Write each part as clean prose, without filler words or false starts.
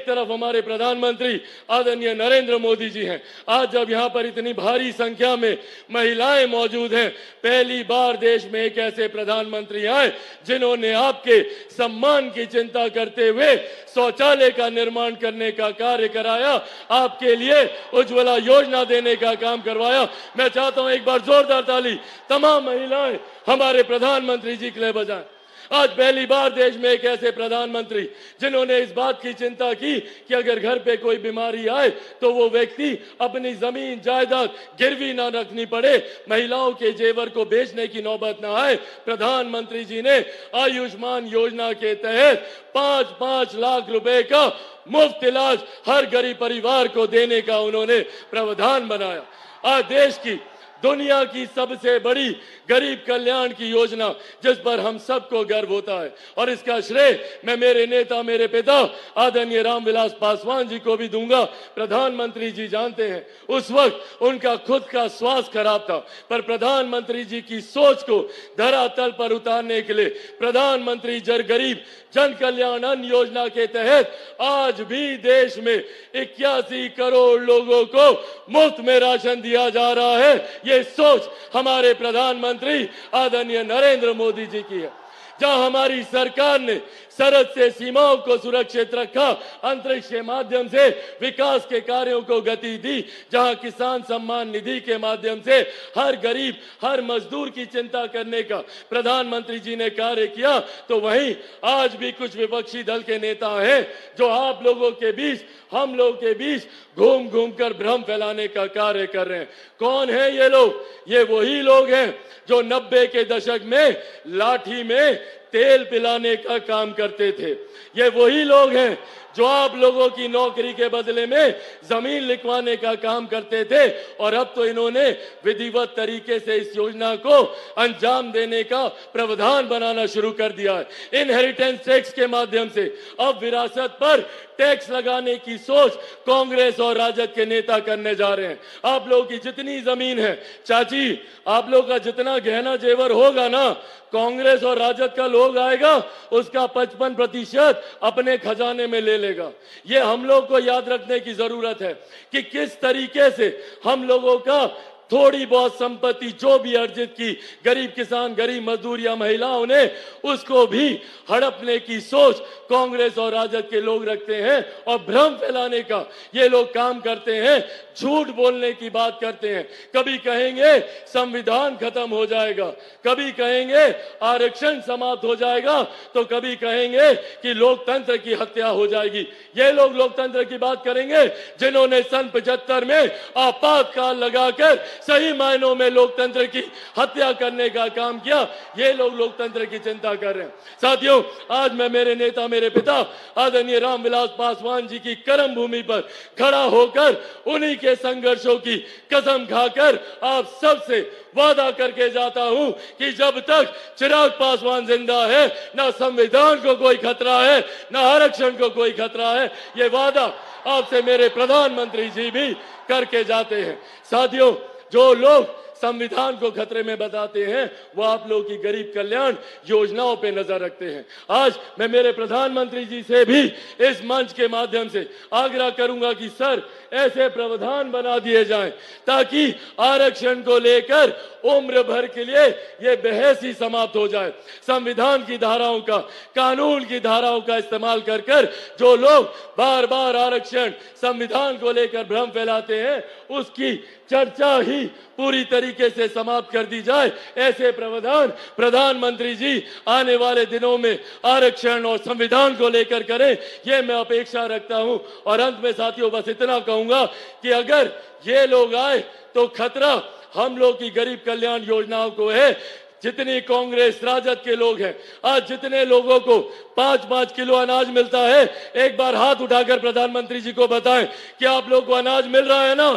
तरफ हमारे प्रधानमंत्री आदरणीय नरेंद्र मोदी जी हैं। आज जब यहाँ पर इतनी भारी संख्या में महिलाएं मौजूद हैं, पहली बार देश में एक ऐसे प्रधानमंत्री आए जिन्होंने आपके सम्मान की चिंता करते हुए शौचालय का निर्माण करने का कार्य कराया, आपके लिए उज्ज्वला योजना देने का काम करवाया। मैं चाहता हूं एक बार जोरदार ताली तमाम महिलाएं हमारे प्रधानमंत्री जी के लिए बजाएं। आज पहली बार देश में एक ऐसे प्रधानमंत्री जिन्होंने इस बात की चिंता की कि अगर घर पे कोई बीमारी आए तो वो व्यक्ति अपनी जमीन जायदाद गिरवी ना रखनी पड़े, महिलाओं के जेवर को बेचने की नौबत ना आए। प्रधानमंत्री जी ने आयुष्मान योजना के तहत 5-5 लाख रुपए का मुफ्त इलाज हर गरीब परिवार को देने का उन्होंने प्रावधान बनाया। आज देश की दुनिया की सबसे बड़ी गरीब कल्याण की योजना जिस पर हम सबको गर्व होता है, और इसका श्रेय मैं मेरे नेता, मेरे पिता आदरणीय रामविलास पासवान जी को भी दूंगा। प्रधानमंत्री जी जानते हैं उस वक्त उनका खुद का स्वास्थ्य खराब था, पर प्रधानमंत्री जी की सोच को धरातल पर उतारने के लिए प्रधानमंत्री गरीब जन कल्याण अन्न योजना के तहत आज भी देश में 81 करोड़ लोगों को मुफ्त में राशन दिया जा रहा है। ये सोच हमारे प्रधानमंत्री आदरणीय नरेंद्र मोदी जी की है। जहां हमारी सरकार ने सरहद से सीमाओं को सुरक्षित रखा, अंतरिक्ष के माध्यम से विकास के कार्यों को गति दी, जहां किसान सम्मान निधि के माध्यम से हर गरीब, हर मजदूर की चिंता करने का प्रधानमंत्री जी ने कार्य किया, तो वहीं आज भी कुछ विपक्षी दल के नेता हैं जो आप लोगों के बीच, हम लोगों के बीच घूम घूम कर भ्रम फैलाने का कार्य कर रहे हैं। कौन है ये लोग? ये वही लोग हैं जो 90 के दशक में लाठी में तेल पिलाने का काम करते थे। ये वही लोग हैं जो आप लोगों की नौकरी के बदले में जमीन लिखवाने का काम करते थे, और अब तो इन्होंने विधिवत तरीके से इस योजना को अंजाम देने का प्रावधान बनाना शुरू कर दिया है। इनहेरिटेंस टैक्स के माध्यम से अब विरासत पर टैक्स लगाने की सोच कांग्रेस और राजद के नेता करने जा रहे हैं। आप लोगों की जितनी जमीन है चाची, आप लोगों का जितना गहना जेवर होगा ना, कांग्रेस और राजद का लोग आएगा उसका 55% अपने खजाने में ले लेगा। ये हम लोग को याद रखने की जरूरत है कि किस तरीके से हम लोगों का थोड़ी बहुत संपत्ति जो भी अर्जित की गरीब किसान, गरीब मजदूर या महिलाओं ने, उसको भी हड़पने की सोच कांग्रेस और राजद के लोग रखते हैं और भ्रम फैलाने का ये लोग काम करते हैं, झूठ बोलने की बात करते हैं। कभी कहेंगे संविधान खत्म हो जाएगा, कभी कहेंगे आरक्षण समाप्त हो जाएगा, तो कभी कहेंगे कि लोकतंत्र की हत्या हो जाएगी। ये लोग लोकतंत्र की बात करेंगे जिन्होंने सन 75 में आपातकाल लगाकर सही मायनों में लोकतंत्र की हत्या करने का काम किया। ये लोग लोकतंत्र की चिंता कर रहे हैं। साथियों, आज मैं मेरे नेता, मेरे पिता आदरणीय रामविलास पासवान जी की कर्म भूमि पर खड़ा होकर उन्हीं के संघर्षों की कसम खाकर आप सबसे वादा करके जाता हूं कि जब तक चिराग पासवान जिंदा है, ना संविधान को कोई खतरा है, ना आरक्षण को कोई खतरा है। ये वादा आपसे मेरे प्रधानमंत्री जी भी करके जाते हैं। साथियों, जो लोग संविधान को खतरे में बताते हैं वो आप लोगों की गरीब कल्याण योजनाओं पे नजर रखते हैं। आज मैं मेरे प्रधानमंत्री जी से भी इस मंच के माध्यम से आग्रह करूंगा कि सर, ऐसे प्रावधान बना दिए जाएं ताकि आरक्षण को लेकर उम्र भर के लिए ये बहस ही समाप्त हो जाए। संविधान की धाराओं का, कानून की धाराओं का इस्तेमाल कर कर जो लोग बार बार आरक्षण, संविधान को लेकर भ्रम फैलाते हैं, उसकी चर्चा ही पूरी तरीके से समाप्त कर दी जाए। ऐसे प्रावधान प्रधानमंत्री जी आने वाले दिनों में आरक्षण और संविधान को लेकर करें, ये मैं अपेक्षा रखता हूं। और अंत में साथियों बस इतना कहूंगा कि अगर ये लोग आए तो खतरा हम लोग की गरीब कल्याण योजनाओं को है। जितनी कांग्रेस राजद के लोग हैं, आज जितने लोगों को 5-5 किलो अनाज मिलता है, एक बार हाथ उठाकर प्रधानमंत्री जी को बताएं कि आप लोग को अनाज मिल रहा है ना?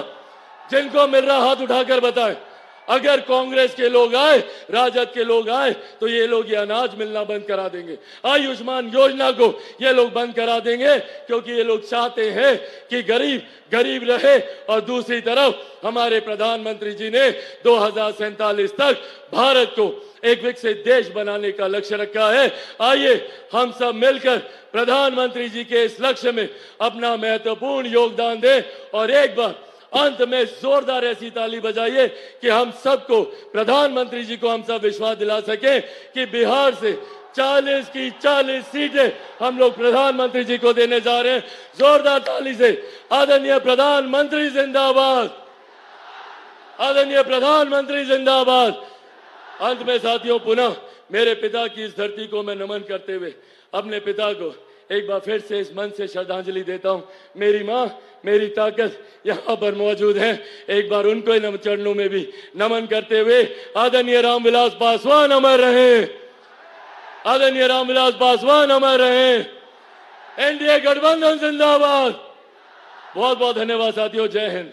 जिनको मिल रहा हाथ उठाकर बताएं। अगर कांग्रेस के लोग आए, राजद के लोग आए, तो ये लोग ये अनाज मिलना बंद करा देंगे, आयुष्मान योजना को ये लोग बंद करा देंगे, क्योंकि ये लोग चाहते हैं कि गरीब गरीब रहे। और दूसरी तरफ हमारे प्रधानमंत्री जी ने 2047 तक भारत को एक विकसित देश बनाने का लक्ष्य रखा है। आइए हम सब मिलकर प्रधानमंत्री जी के इस लक्ष्य में अपना महत्वपूर्ण योगदान दें और एक बार अंत में जोरदार ऐसी ताली बजाइए कि हम सबको, प्रधानमंत्री जी को हम सब विश्वास दिला सकें कि बिहार से 40 की 40 सीटें हम लोग प्रधानमंत्री जी को देने जा रहे हैं। जोरदार ताली से आदरणीय प्रधानमंत्री जिंदाबाद, आदरणीय प्रधानमंत्री जिंदाबाद। अंत में साथियों, पुनः मेरे पिता की इस धरती को मैं नमन करते हुए अपने पिता को एक बार फिर से इस मन से श्रद्धांजलि देता हूं। मेरी मां, मेरी ताकत यहां पर मौजूद है, एक बार उनको इन चरणों में भी नमन करते हुए आदरणीय रामविलास पासवान अमर रहे, आदरणीय रामविलास पासवान अमर रहे, एनडीए गठबंधन जिंदाबाद। बहुत बहुत धन्यवाद साथियों, जय हिंद।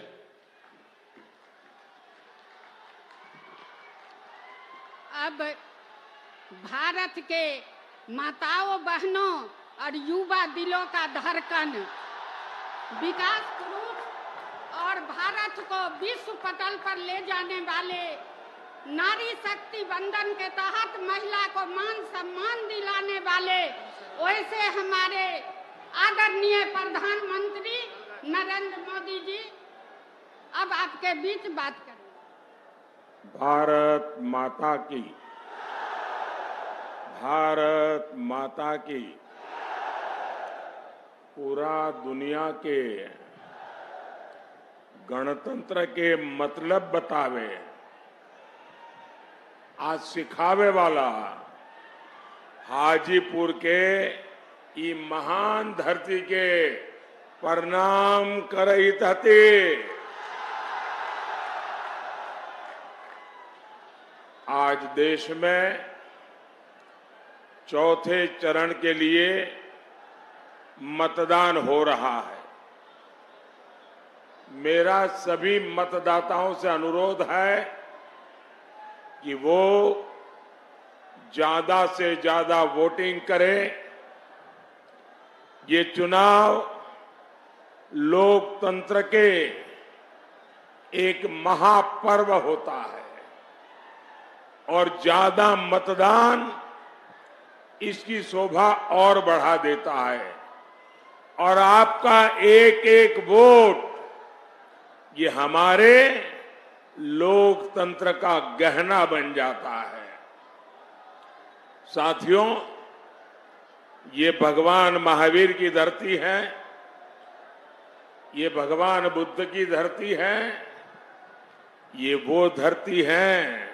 अब भारत के माताओं, बहनों और युवा दिलों का धड़कन, विकास पुरुष और भारत को विश्व पटल पर ले जाने वाले नारी शक्ति वंदन के तहत महिला को मान सम्मान दिलाने वाले वैसे हमारे आदरणीय प्रधानमंत्री नरेंद्र मोदी जी अब आपके बीच बात करें। भारत माता की, भारत माता की। पूरा दुनिया के गणतंत्र के मतलब बतावे, आज सिखावे वाला हाजीपुर के ई महान धरती के प्रणाम करहित हते। आज देश में चौथे चरण के लिए मतदान हो रहा है। मेरा सभी मतदाताओं से अनुरोध है कि वो ज्यादा से ज्यादा वोटिंग करें। ये चुनाव लोकतंत्र के एक महापर्व होता है और ज्यादा मतदान इसकी शोभा और बढ़ा देता है और आपका एक एक वोट ये हमारे लोकतंत्र का गहना बन जाता है। साथियों, ये भगवान महावीर की धरती है, ये भगवान बुद्ध की धरती है, ये वो धरती है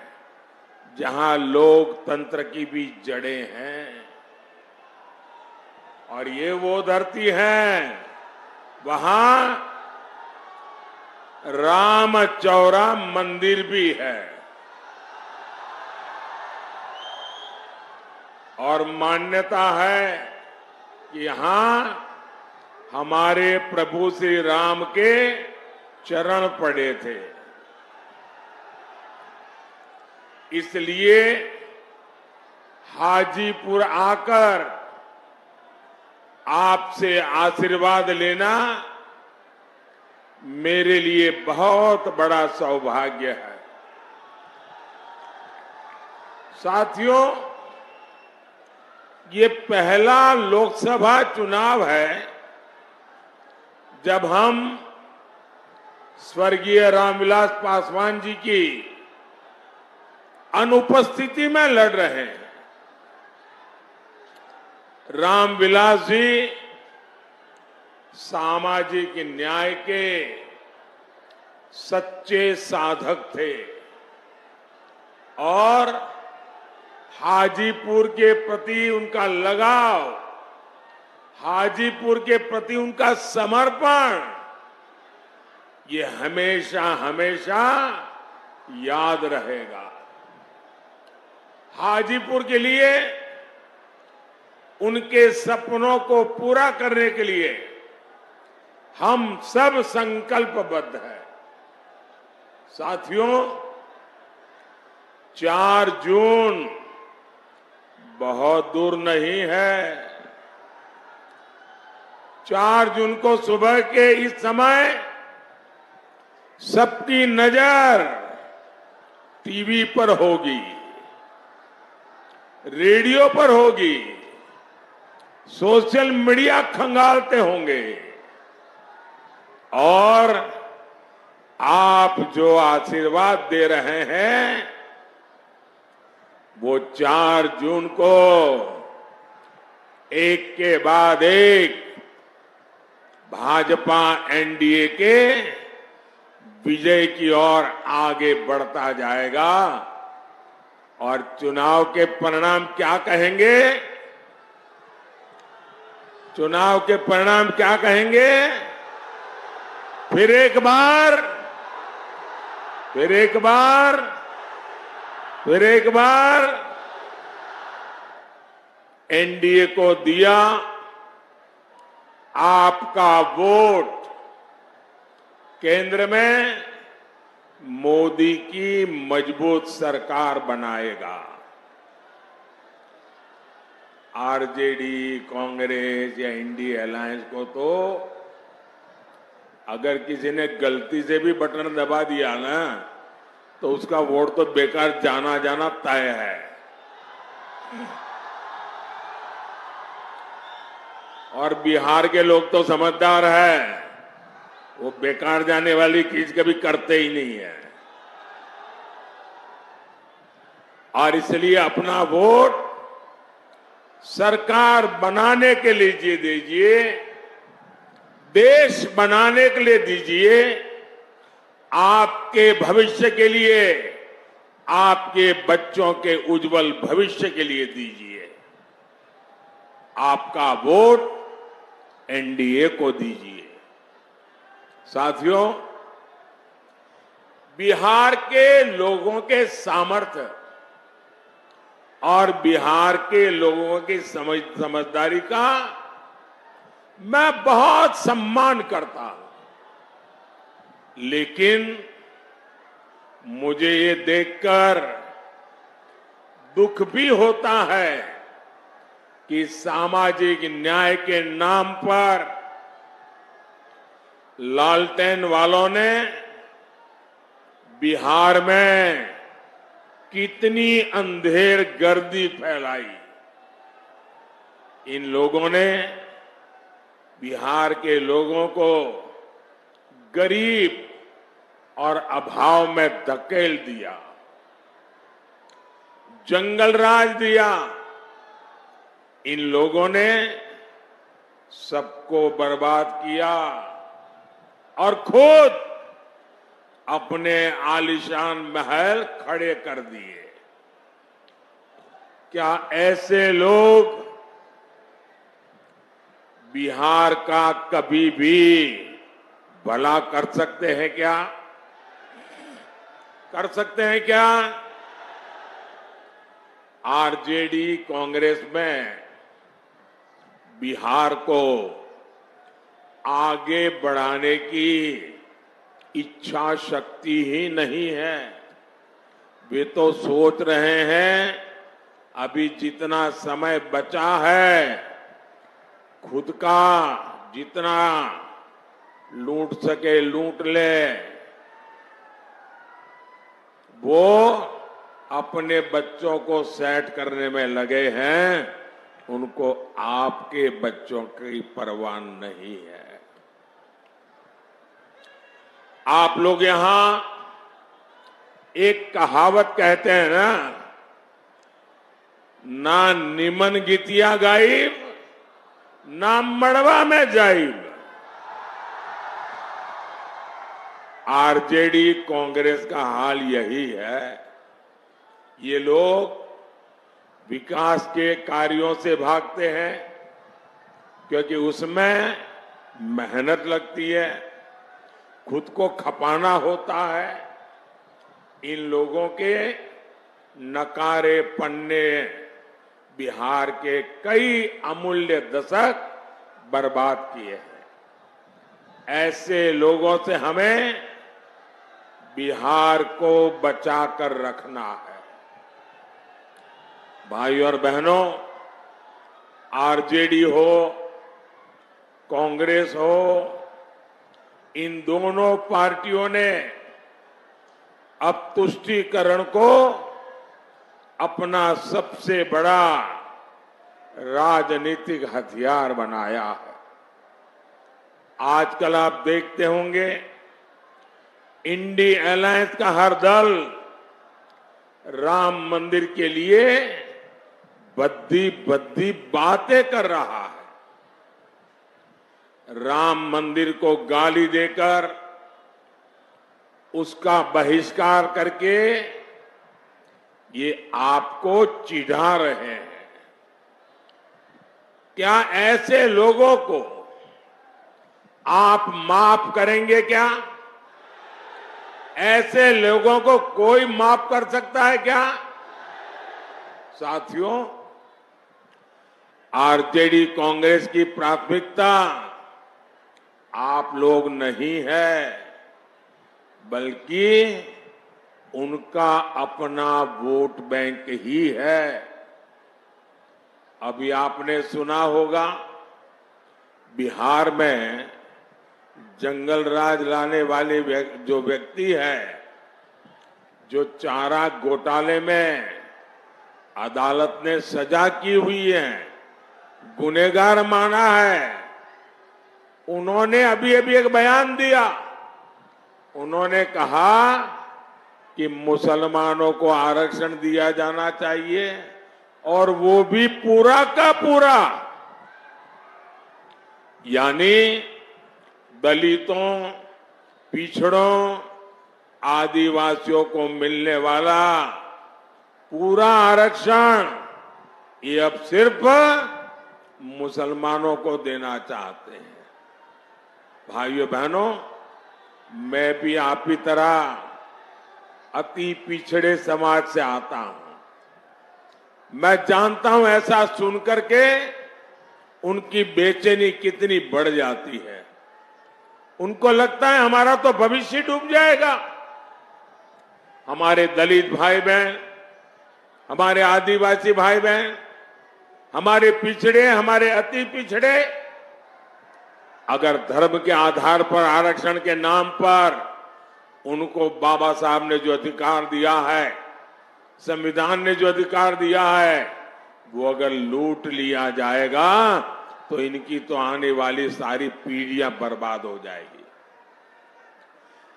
जहां लोकतंत्र की भी जड़ें हैं और ये वो धरती है वहां राम चौरा मंदिर भी है और मान्यता है कि यहां हमारे प्रभु श्री राम के चरण पड़े थे। इसलिए हाजीपुर आकर आपसे आशीर्वाद लेना मेरे लिए बहुत बड़ा सौभाग्य है। साथियों, ये पहला लोकसभा चुनाव है जब हम स्वर्गीय रामविलास पासवान जी की अनुपस्थिति में लड़ रहे हैं। रामविलास जी सामाजिक न्याय के सच्चे साधक थे और हाजीपुर के प्रति उनका लगाव, हाजीपुर के प्रति उनका समर्पण, ये हमेशा हमेशा याद रहेगा। हाजीपुर के लिए, उनके सपनों को पूरा करने के लिए हम सब संकल्पबद्ध हैं। साथियों, 4 जून बहुत दूर नहीं है। 4 जून को सुबह के इस समय सबकी नजर टीवी पर होगी, रेडियो पर होगी, सोशल मीडिया खंगालते होंगे और आप जो आशीर्वाद दे रहे हैं वो 4 जून को एक के बाद एक भाजपा एनडीए के विजय की ओर आगे बढ़ता जाएगा। और चुनाव के परिणाम क्या कहेंगे? चुनाव के परिणाम क्या कहेंगे? फिर एक बार एनडीए को दिया आपका वोट केंद्र में मोदी की मजबूत सरकार बनाएगा। आरजेडी, कांग्रेस या इंडिया अलायंस को तो अगर किसी ने गलती से भी बटन दबा दिया ना तो उसका वोट तो बेकार जाना तय है। और बिहार के लोग तो समझदार है, वो बेकार जाने वाली चीज कभी करते ही नहीं है। और इसलिए अपना वोट सरकार बनाने के लिए दीजिए, देश बनाने के लिए दीजिए, आपके भविष्य के लिए, आपके बच्चों के उज्जवल भविष्य के लिए दीजिए। आपका वोट एनडीए को दीजिए। साथियों, बिहार के लोगों के सामर्थ्य और बिहार के लोगों की समझदारी का मैं बहुत सम्मान करता हूं, लेकिन मुझे ये देखकर दुख भी होता है कि सामाजिक न्याय के नाम पर लालटेन वालों ने बिहार में कितनी अंधेर गर्दी फैलाई। इन लोगों ने बिहार के लोगों को गरीब और अभाव में धकेल दिया, जंगल राज दिया। इन लोगों ने सबको बर्बाद किया और खुद अपने आलीशान महल खड़े कर दिए। क्या ऐसे लोग बिहार का कभी भी भला कर सकते हैं क्या? कर सकते हैं क्या? आरजेडी कांग्रेस में बिहार को आगे बढ़ाने की इच्छा शक्ति ही नहीं है। वे तो सोच रहे हैं अभी जितना समय बचा है, खुद का जितना लूट सके लूट ले। वो अपने बच्चों को सेट करने में लगे हैं, उनको आपके बच्चों की परवाह नहीं है। आप लोग यहां एक कहावत कहते हैं ना निमन गीतिया गाइब ना मड़वा में जाइब। आरजेडी कांग्रेस का हाल यही है। ये लोग विकास के कार्यों से भागते हैं क्योंकि उसमें मेहनत लगती है, खुद को खपाना होता है। इन लोगों के नकारे पन्ने बिहार के कई अमूल्य दशक बर्बाद किए हैं। ऐसे लोगों से हमें बिहार को बचाकर रखना है। भाई और बहनों, आरजेडी हो, कांग्रेस हो, इन दोनों पार्टियों ने अब तुष्टीकरण को अपना सबसे बड़ा राजनीतिक हथियार बनाया है। आजकल आप देखते होंगे इंडी अलायंस का हर दल राम मंदिर के लिए बद्दी बद्दी बातें कर रहा है। राम मंदिर को गाली देकर, उसका बहिष्कार करके ये आपको चिढ़ा रहे हैं। क्या ऐसे लोगों को आप माफ करेंगे क्या? ऐसे लोगों को कोई माफ कर सकता है क्या? साथियों, आरजेडी कांग्रेस की प्राथमिकता आप लोग नहीं है, बल्कि उनका अपना वोट बैंक ही है। अभी आपने सुना होगा बिहार में जंगल राज लाने वाले जो व्यक्ति है, जो चारा घोटाले में अदालत ने सजा की हुई है, गुनहगार माना है, उन्होंने अभी एक बयान दिया। उन्होंने कहा कि मुसलमानों को आरक्षण दिया जाना चाहिए और वो भी पूरा का पूरा, यानी दलितों, पिछड़ों, आदिवासियों को मिलने वाला पूरा आरक्षण ये अब सिर्फ मुसलमानों को देना चाहते हैं। भाइयों बहनों, मैं भी आप ही तरह अति पिछड़े समाज से आता हूं। मैं जानता हूं ऐसा सुनकर के उनकी बेचैनी कितनी बढ़ जाती है। उनको लगता है हमारा तो भविष्य डूब जाएगा। हमारे दलित भाई बहन, हमारे आदिवासी भाई बहन, हमारे पिछड़े, हमारे अति पिछड़े, अगर धर्म के आधार पर आरक्षण के नाम पर उनको बाबा साहब ने जो अधिकार दिया है, संविधान ने जो अधिकार दिया है, वो अगर लूट लिया जाएगा तो इनकी तो आने वाली सारी पीढ़ियां बर्बाद हो जाएगी।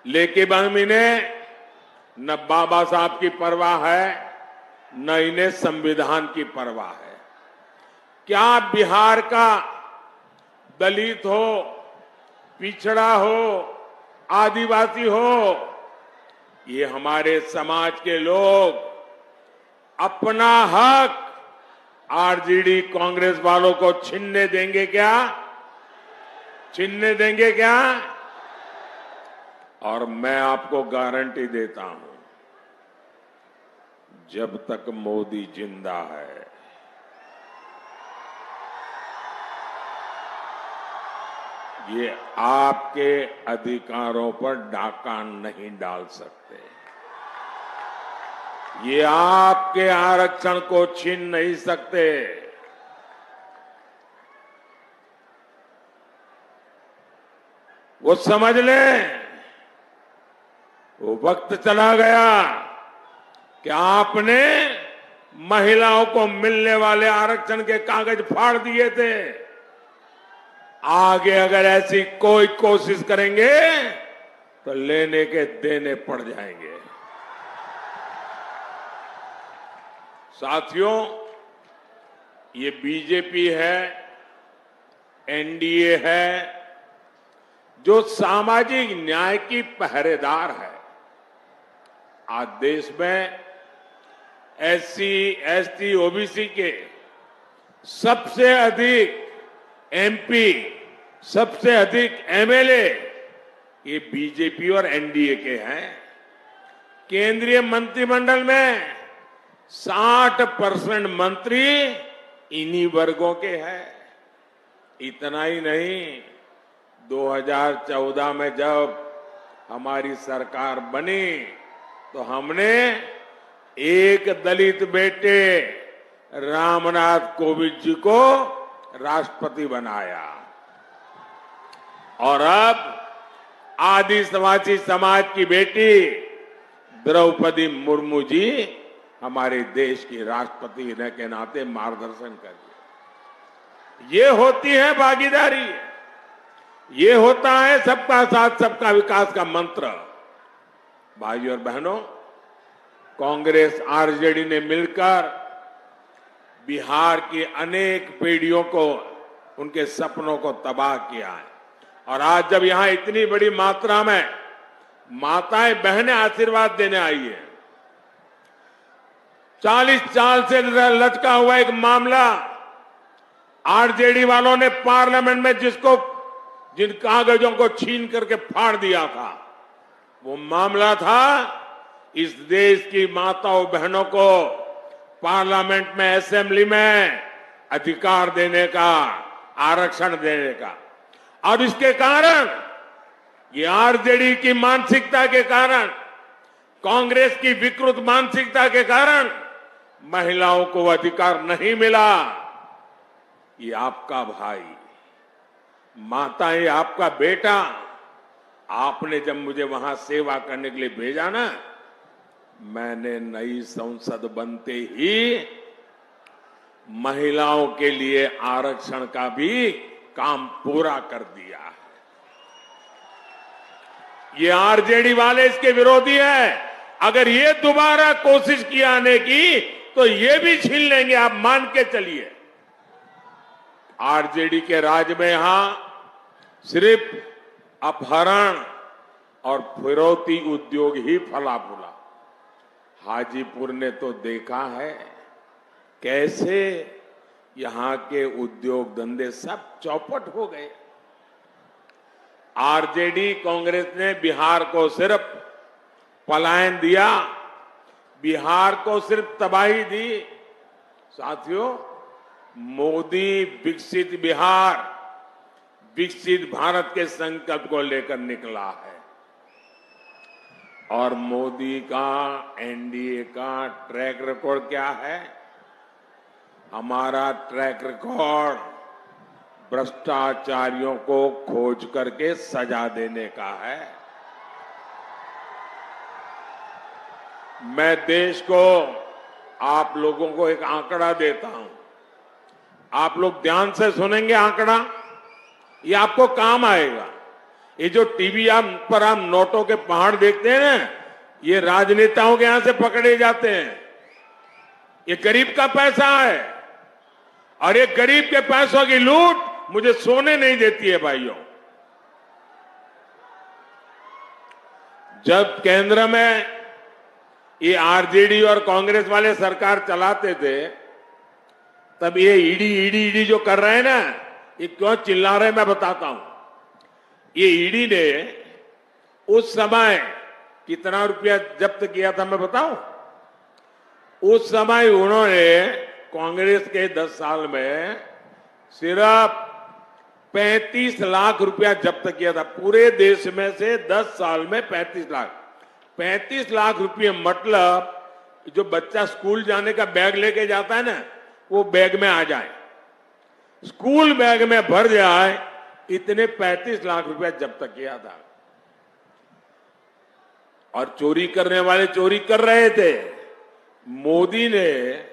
लेकिन इन्हें न बाबा साहब की परवाह है, न इन्हें संविधान की परवाह है। क्या बिहार का दलित हो, पिछड़ा हो, आदिवासी हो, ये हमारे समाज के लोग अपना हक आरजेडी कांग्रेस वालों को छीनने देंगे क्या? छीनने देंगे क्या? और मैं आपको गारंटी देता हूं, जब तक मोदी जिंदा है, ये आपके अधिकारों पर डाका नहीं डाल सकते। ये आपके आरक्षण को छीन नहीं सकते। वो समझ लें, वो वक्त चला गया कि आपने महिलाओं को मिलने वाले आरक्षण के कागज फाड़ दिए थे। आगे अगर ऐसी कोई कोशिश करेंगे तो लेने के देने पड़ जाएंगे। साथियों, ये बीजेपी है, एनडीए है, जो सामाजिक न्याय की पहरेदार है। आज देश में एससी, एसटी, ओबीसी के सबसे अधिक एमपी, सबसे अधिक एमएलए ये बीजेपी और एनडीए के हैं। केंद्रीय मंत्रिमंडल में 60% मंत्री इन्हीं वर्गों के हैं। इतना ही नहीं, 2014 में जब हमारी सरकार बनी तो हमने एक दलित बेटे रामनाथ कोविंद जी को राष्ट्रपति बनाया और अब आदिवासी समाज की बेटी द्रौपदी मुर्मू जी हमारे देश की राष्ट्रपति होने के नाते मार्गदर्शन कर रही है। ये होती है भागीदारी, ये होता है सबका साथ सबका विकास का मंत्र। भाइयों और बहनों, कांग्रेस आरजेडी ने मिलकर बिहार की अनेक पीढ़ियों को, उनके सपनों को तबाह किया है और आज जब यहां इतनी बड़ी मात्रा में माताएं बहनें आशीर्वाद देने आई है, 40 साल से लटका हुआ एक मामला आरजेडी वालों ने पार्लियामेंट में जिन कागजों को छीन करके फाड़ दिया था, वो मामला था इस देश की माताओं बहनों को पार्लियामेंट में, असेंबली में अधिकार देने का, आरक्षण देने का। और इसके कारण, ये आरजेडी की मानसिकता के कारण, कांग्रेस की विकृत मानसिकता के कारण महिलाओं को अधिकार नहीं मिला। ये आपका भाई, माता, ये आपका बेटा, आपने जब मुझे वहां सेवा करने के लिए भेजा ना, मैंने नई संसद बनते ही महिलाओं के लिए आरक्षण का भी काम पूरा कर दिया है। ये आरजेडी वाले इसके विरोधी हैं। अगर ये दोबारा कोशिश की आने की तो ये भी छीन लेंगे, आप मान के चलिए। आरजेडी के राज में यहां सिर्फ अपहरण और फिरौती उद्योग ही फला फूला। हाजीपुर ने तो देखा है कैसे यहां के उद्योग धंधे सब चौपट हो गए। आरजेडी कांग्रेस ने बिहार को सिर्फ पलायन दिया, बिहार को सिर्फ तबाही दी। साथियों, मोदी विकसित बिहार, विकसित भारत के संकल्प को लेकर निकला है और मोदी का, एनडीए का ट्रैक रिकॉर्ड क्या है? हमारा ट्रैक रिकॉर्ड भ्रष्टाचारियों को खोज करके सजा देने का है। मैं देश को, आप लोगों को एक आंकड़ा देता हूं, आप लोग ध्यान से सुनेंगे आंकड़ा, ये आपको काम आएगा। ये जो टीवी पर हम नोटों के पहाड़ देखते हैं ना, ये राजनेताओं के यहां से पकड़े जाते हैं। ये गरीब का पैसा है और ये गरीब के पैसों की लूट मुझे सोने नहीं देती है। भाइयों, जब केंद्र में ये आरजेडी और कांग्रेस वाले सरकार चलाते थे, तब ये ईडी जो कर रहे हैं ना, ये क्यों चिल्ला रहे हैं मैं बताता हूं। ये ईडी ने उस समय कितना रुपया जब्त किया था मैं बताऊं? उस समय उन्होंने कांग्रेस के 10 साल में सिर्फ 35 लाख रुपया जब्त किया था। पूरे देश में से 10 साल में 35 लाख रुपये, मतलब जो बच्चा स्कूल जाने का बैग लेके जाता है ना, वो बैग में आ जाए, स्कूल बैग में भर जाए, इतने 35 लाख रुपया जब्त किया था। और चोरी करने वाले चोरी कर रहे थे। मोदी ने,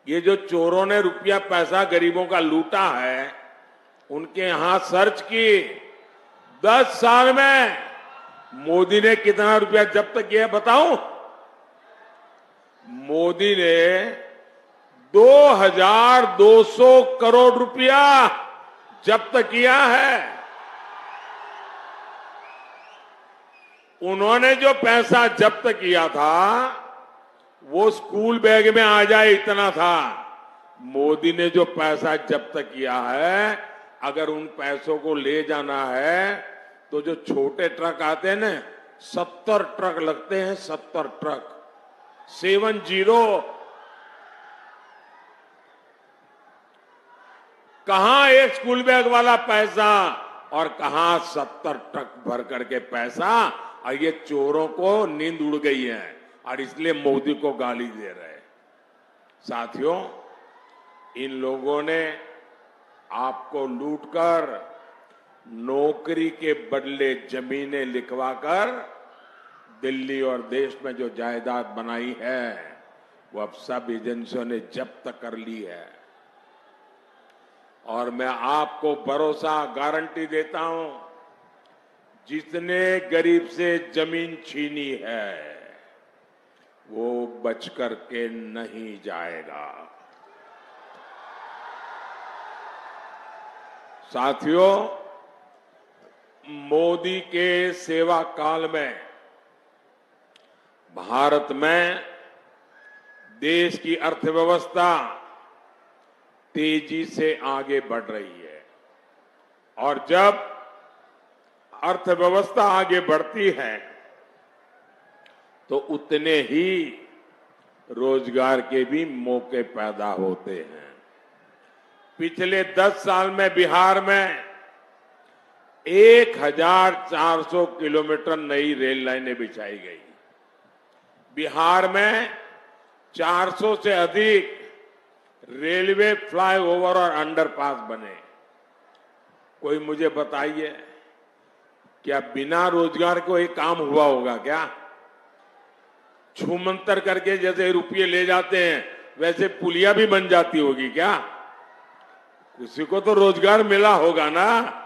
ये जो चोरों ने रुपया पैसा गरीबों का लूटा है, उनके यहां सर्च की। 10 साल में मोदी ने कितना रुपया जब्त किया बताऊं? मोदी ने 2200 करोड़ रुपया जब्त किया है। उन्होंने जो पैसा जब्त किया था वो स्कूल बैग में आ जाए इतना था। मोदी ने जो पैसा जब्त किया है, अगर उन पैसों को ले जाना है तो जो छोटे ट्रक आते हैं ना, 70 ट्रक लगते हैं, 70 ट्रक, 70। कहां एक स्कूल बैग वाला पैसा और कहां 70 ट्रक भर करके पैसा। और ये चोरों को नींद उड़ गई है और इसलिए मोदी को गाली दे रहे हैं। साथियों, इन लोगों ने आपको लूटकर नौकरी के बदले जमीनें लिखवाकर दिल्ली और देश में जो जायदाद बनाई है वो अब सब एजेंसियों ने जब्त कर ली है। और मैं आपको भरोसा गारंटी देता हूं, जिसने गरीब से जमीन छीनी है वो बच कर के नहीं जाएगा। साथियों, मोदी के सेवा काल में भारत में देश की अर्थव्यवस्था तेजी से आगे बढ़ रही है और जब अर्थव्यवस्था आगे बढ़ती है तो उतने ही रोजगार के भी मौके पैदा होते हैं। पिछले 10 साल में बिहार में 1400 किलोमीटर नई रेल लाइनें बिछाई गई। बिहार में 400 से अधिक रेलवे फ्लाईओवर और अंडरपास बने। कोई मुझे बताइए, क्या बिना रोजगार को एक काम हुआ होगा क्या? छूमंतर करके जैसे रुपये ले जाते हैं वैसे पुलिया भी बन जाती होगी क्या? किसी को तो रोजगार मिला होगा ना,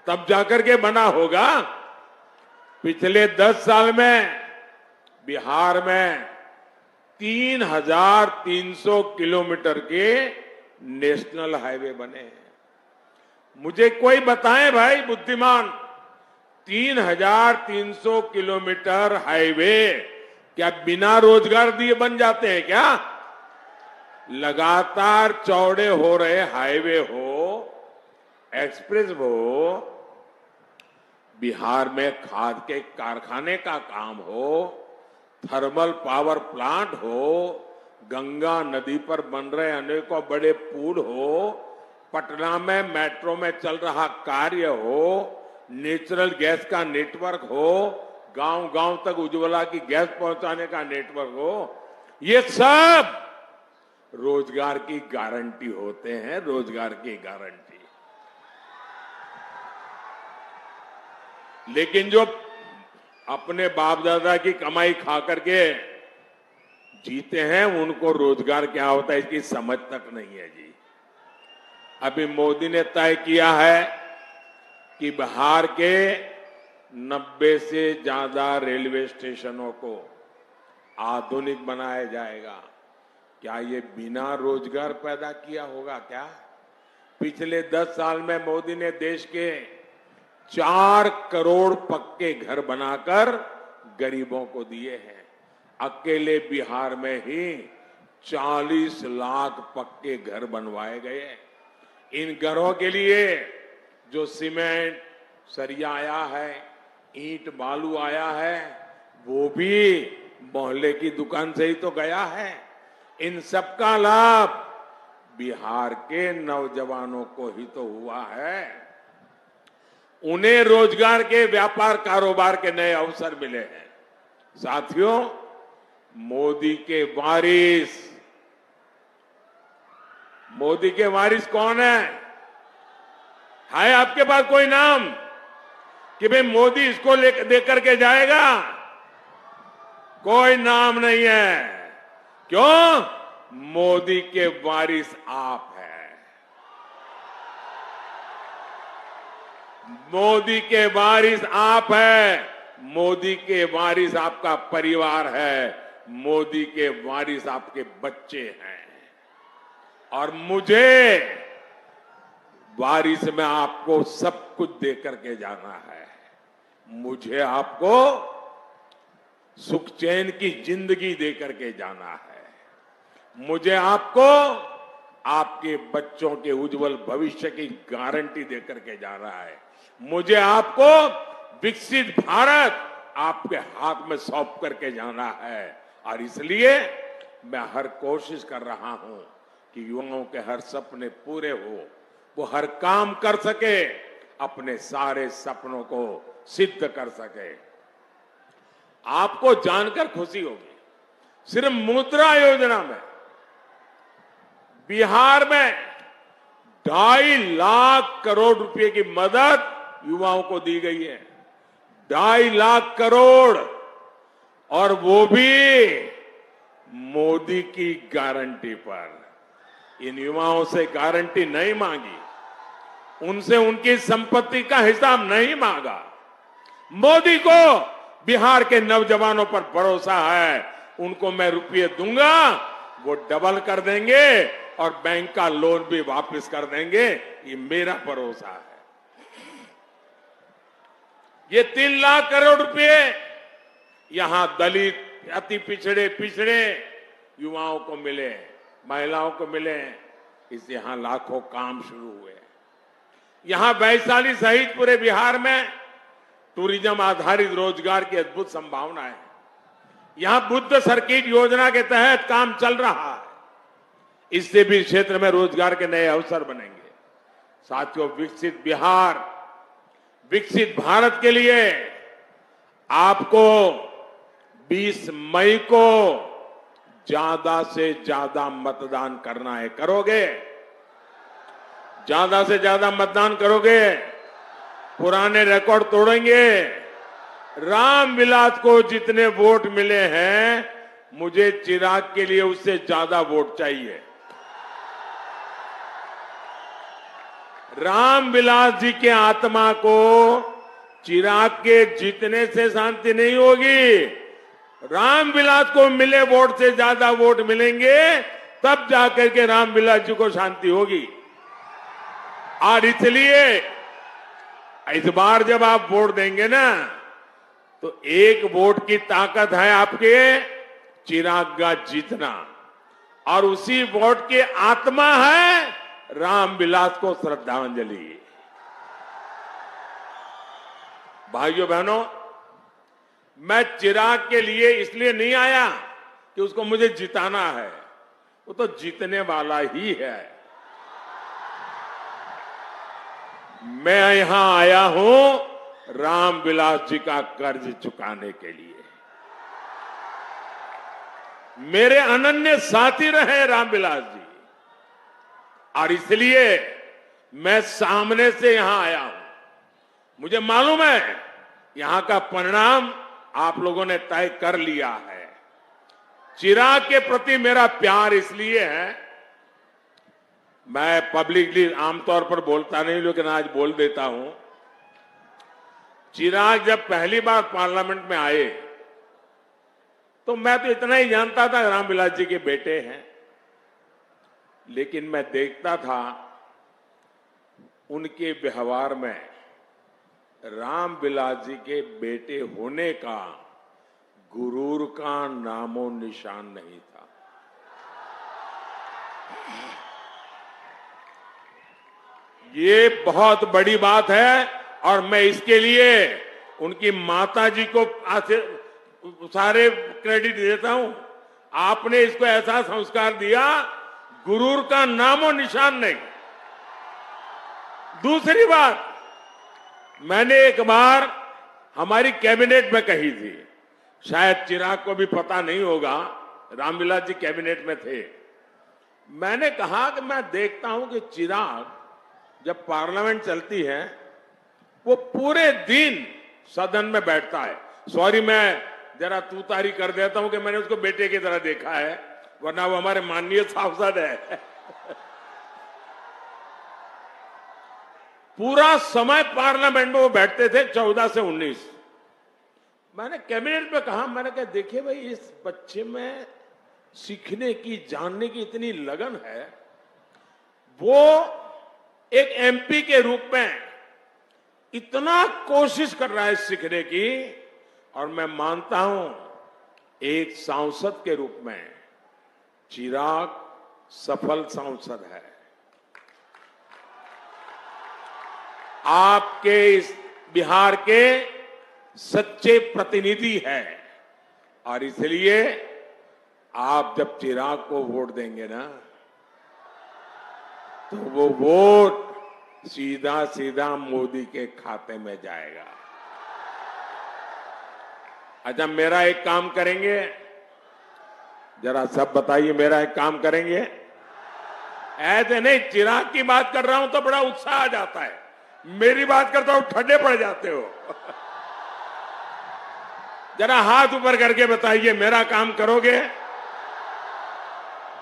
तब जाकर के बना होगा। पिछले 10 साल में बिहार में 3300 किलोमीटर के नेशनल हाईवे बने हैं। मुझे कोई बताएं भाई बुद्धिमान, 3300 किलोमीटर हाईवे क्या बिना रोजगार दिए बन जाते हैं क्या? लगातार चौड़े हो रहे हाईवे हो, एक्सप्रेस हो, बिहार में खाद के कारखाने का काम हो, थर्मल पावर प्लांट हो, गंगा नदी पर बन रहे अनेकों बड़े पुल हो, पटना में मेट्रो में चल रहा कार्य हो, नेचुरल गैस का नेटवर्क हो, गांव-गांव तक उज्ज्वला की गैस पहुंचाने का नेटवर्क हो, ये सब रोजगार की गारंटी होते हैं, रोजगार की गारंटी। लेकिन जो अपने बाप दादा की कमाई खा करके जीते हैं उनको रोजगार क्या होता है इसकी समझ तक नहीं है जी। अभी मोदी ने तय किया है कि बिहार के 90 से ज्यादा रेलवे स्टेशनों को आधुनिक बनाया जाएगा। क्या ये बिना रोजगार पैदा किया होगा क्या? पिछले 10 साल में मोदी ने देश के 4 करोड़ पक्के घर बनाकर गरीबों को दिए हैं। अकेले बिहार में ही 40 लाख पक्के घर बनवाए गए। इन घरों के लिए जो सीमेंट सरिया आया है, ईंट बालू आया है, वो भी मोहल्ले की दुकान से ही तो गया है। इन सबका लाभ बिहार के नौजवानों को ही तो हुआ है। उन्हें रोजगार के व्यापार कारोबार के नए अवसर मिले हैं। साथियों, मोदी के वारिस कौन है आपके पास कोई नाम कि भाई मोदी इसको लेकर के जाएगा? कोई नाम नहीं है। क्यों? मोदी के वारिस आप हैं। मोदी के वारिस आप हैं। मोदी के वारिस आपका परिवार है। मोदी के वारिस आपके बच्चे हैं। और मुझे वारिस में आपको सब कुछ दे करके जाना है। मुझे आपको सुख चैन की जिंदगी दे करके जाना है। मुझे आपको आपके बच्चों के उज्जवल भविष्य की गारंटी दे करके जाना है। मुझे आपको विकसित भारत आपके हाथ में सौंप करके जाना है। और इसलिए मैं हर कोशिश कर रहा हूं कि युवाओं के हर सपने पूरे हो, वो हर काम कर सके, अपने सारे सपनों को सिद्ध कर सके। आपको जानकर खुशी होगी, सिर्फ मुद्रा योजना में बिहार में 2.5 लाख करोड़ रुपए की मदद युवाओं को दी गई है। 2.5 लाख करोड़, और वो भी मोदी की गारंटी पर। इन युवाओं से गारंटी नहीं मांगी, उनसे उनकी संपत्ति का हिसाब नहीं मांगा। मोदी को बिहार के नौजवानों पर भरोसा है, उनको मैं रुपये दूंगा, वो डबल कर देंगे और बैंक का लोन भी वापस कर देंगे, ये मेरा भरोसा है। ये 3 लाख करोड़ रुपए यहां दलित, अति पिछड़े युवाओं को मिले, महिलाओं को मिले, इससे यहां लाखों काम शुरू हुए। यहां वैशाली सहित पूरे बिहार में टूरिज्म आधारित रोजगार की अद्भुत संभावनाएं है। यहां बुद्ध सर्किट योजना के तहत काम चल रहा है, इससे भी क्षेत्र में रोजगार के नए अवसर बनेंगे। साथियों, विकसित बिहार, विकसित भारत के लिए आपको 20 मई को ज्यादा से ज्यादा मतदान करना है। करोगे? ज्यादा से ज्यादा मतदान करोगे? पुराने रिकॉर्ड तोड़ेंगे? रामविलास को जितने वोट मिले हैं, मुझे चिराग के लिए उससे ज्यादा वोट चाहिए। रामविलास जी के आत्मा को चिराग के जीतने से शांति नहीं होगी। रामविलास को मिले वोट से ज्यादा वोट मिलेंगे, तब जाकर के रामविलास जी को शांति होगी। और इसलिए इस बार जब आप वोट देंगे ना, तो एक वोट की ताकत है आपके चिराग का जीतना, और उसी वोट की आत्मा है रामविलास को श्रद्धांजलि। भाइयों बहनों, मैं चिराग के लिए इसलिए नहीं आया कि उसको मुझे जिताना है, वो तो जीतने वाला ही है। मैं यहां आया हूं रामविलास जी का कर्ज चुकाने के लिए। मेरे अनन्य साथी रहे रामविलास जी, और इसलिए मैं सामने से यहां आया हूं। मुझे मालूम है यहां का परिणाम आप लोगों ने तय कर लिया है। चिराग के प्रति मेरा प्यार इसलिए है, मैं पब्लिकली आमतौर पर बोलता नहीं, लेकिन आज बोल देता हूं। चिराग जब पहली बार पार्लियामेंट में आए, तो मैं तो इतना ही जानता था रामविलास जी के बेटे हैं, लेकिन मैं देखता था उनके व्यवहार में रामविलास जी के बेटे होने का गुरूर का नामो निशान नहीं था। ये बहुत बड़ी बात है, और मैं इसके लिए उनकी माता जी को सारे क्रेडिट देता हूं। आपने इसको ऐसा संस्कार दिया, गुरूर का नामो निशान नहीं। दूसरी बात, मैंने एक बार हमारी कैबिनेट में कही थी, शायद चिराग को भी पता नहीं होगा, रामविलास जी कैबिनेट में थे। मैंने कहा कि मैं देखता हूं कि चिराग जब पार्लियामेंट चलती है, वो पूरे दिन सदन में बैठता है। सॉरी, मैं जरा तूतारी कर देता हूं कि मैंने उसको बेटे की तरह देखा है, वरना वो हमारे माननीय सांसद है। पूरा समय पार्लियामेंट में वो बैठते थे, 14 से 19। मैंने कैबिनेट में कहा, मैंने कहा देखिए भाई, इस बच्चे में सीखने की, जानने की इतनी लगन है, वो एक एमपी के रूप में इतना कोशिश कर रहा है सीखने की, और मैं मानता हूं एक सांसद के रूप में चिराग सफल सांसद है। आपके इस बिहार के सच्चे प्रतिनिधि है, और इसलिए आप जब चिराग को वोट देंगे ना, तो वो वोट सीधा सीधा मोदी के खाते में जाएगा। अच्छा, मेरा एक काम करेंगे, जरा सब बताइए, मेरा एक काम करेंगे। ऐसे नहीं, चिराग की बात कर रहा हूं तो बड़ा उत्साह आ जाता है, मेरी बात करता हूं ठंडे पड़ जाते हो। जरा हाथ ऊपर करके बताइए, मेरा काम करोगे?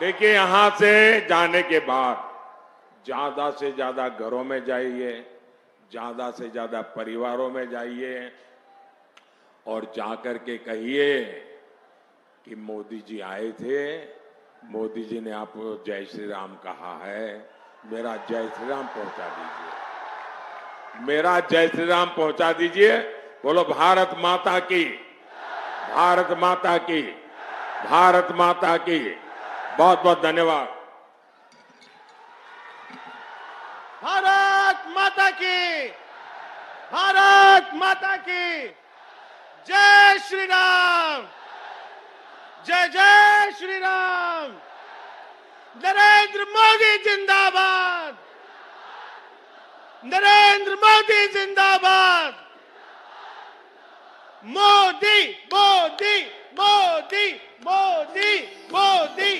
देखिए, यहां से जाने के बाद ज्यादा से ज्यादा घरों में जाइए, ज्यादा से ज्यादा परिवारों में जाइए और जाकर के कहिए कि मोदी जी आए थे, मोदी जी ने आपको जय श्री राम कहा है, मेरा जय श्री राम पहुंचा दीजिए, मेरा जय श्री राम पहुंचा दीजिए। बोलो भारत माता की, भारत माता की, भारत माता की। बहुत बहुत धन्यवाद। भारत माता की, भारत माता की। जय श्री राम, जय जय श्री राम। नरेंद्र मोदी जिंदाबाद, नरेंद्र मोदी जिंदाबाद। मोदी मोदी मोदी मोदी मोदी।